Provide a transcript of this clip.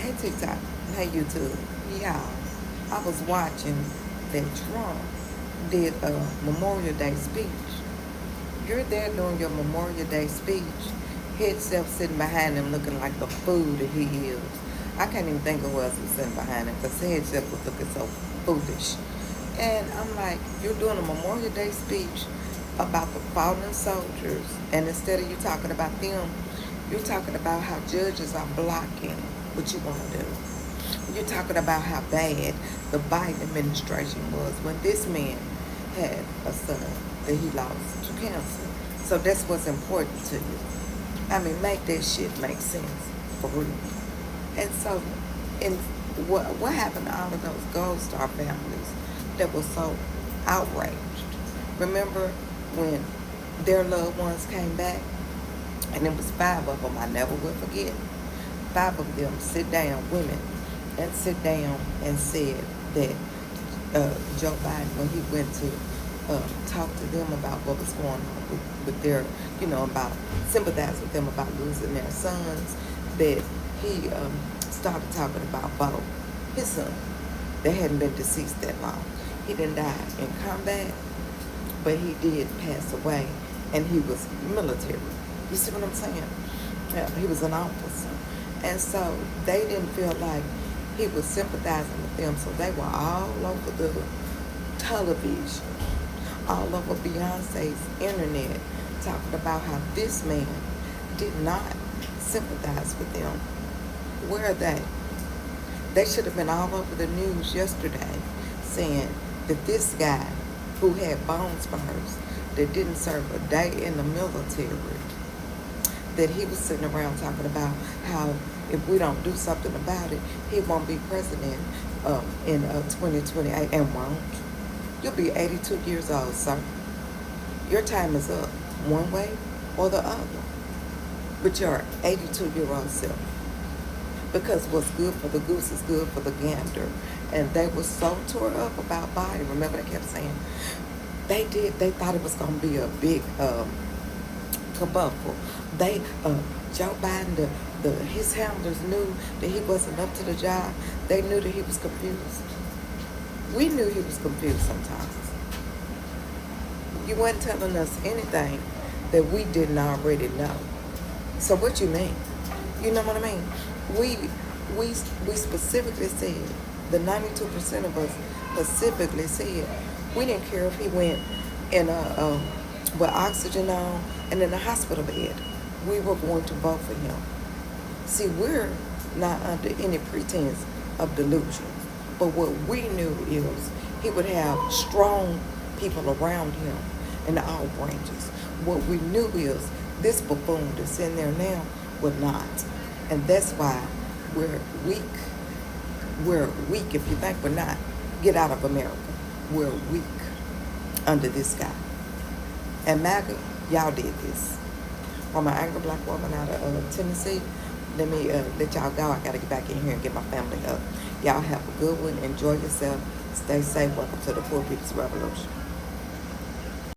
Hey TikTok, hey YouTube. Yeah, I was watching that Trump did a Memorial Day speech. You're there doing your Memorial Day speech. Himself sitting behind him looking like the fool that he is. I can't even think of who else was sitting behind him because himself was looking so foolish. And I'm like, you're doing a Memorial Day speech about the fallen soldiers, and instead of you talking about them, you're talking about how judges are blocking what you want to do. You're talking about how bad the Biden administration was when this man had a son that he lost to cancer. So that's what's important to you. I mean, make that shit make sense for real. And so, and what happened to all of those Gold Star families that were so outraged? Remember when their loved ones came back, and it was five of them. I never will forget. Five of them sit down, women, and sit down and said that Joe Biden, when he went to talk to them about what was going on with their, about sympathize with them about losing their sons, that he started talking about Bo, his son, that hadn't been deceased that long. He didn't die in combat, but he did pass away, and he was military. You see what I'm saying? Yeah, he was an officer. And so they didn't feel like he was sympathizing with them, so they were all over the television, all over Beyonce's internet, talking about how this man did not sympathize with them. Where are they? They should have been all over the news yesterday saying that this guy who had bone spurs, that didn't serve a day in the military, that he was sitting around talking about how if we don't do something about it, he won't be president in 2028 and won't. You'll be 82 years old, sir. Your time is up, one way or the other. But your 82-year-old self. Because what's good for the goose is good for the gander. And they were so tore up about Biden. Remember, they kept saying, they thought it was going to be a big kerfuffle. Joe Biden, his handlers knew that he wasn't up to the job. They knew that he was confused. We knew he was confused sometimes. You weren't telling us anything that we didn't already know. So what you mean? You know what I mean? We specifically said, the 92% of us specifically said, we didn't care if he went in with oxygen on and in a hospital bed. We were going to vote for him. See, we're not under any pretense of delusion. But what we knew is he would have strong people around him in all branches. What we knew is this buffoon that's in there now would not. And that's why we're weak. We're weak if you think we're not. Get out of America. We're weak under this guy. And MAGA, y'all did this. From an angry black woman out of Tennessee, let me let y'all go. I got to get back in here and get my family up. Y'all have a good one. Enjoy yourself. Stay safe. Welcome to the Poor People's Revolution.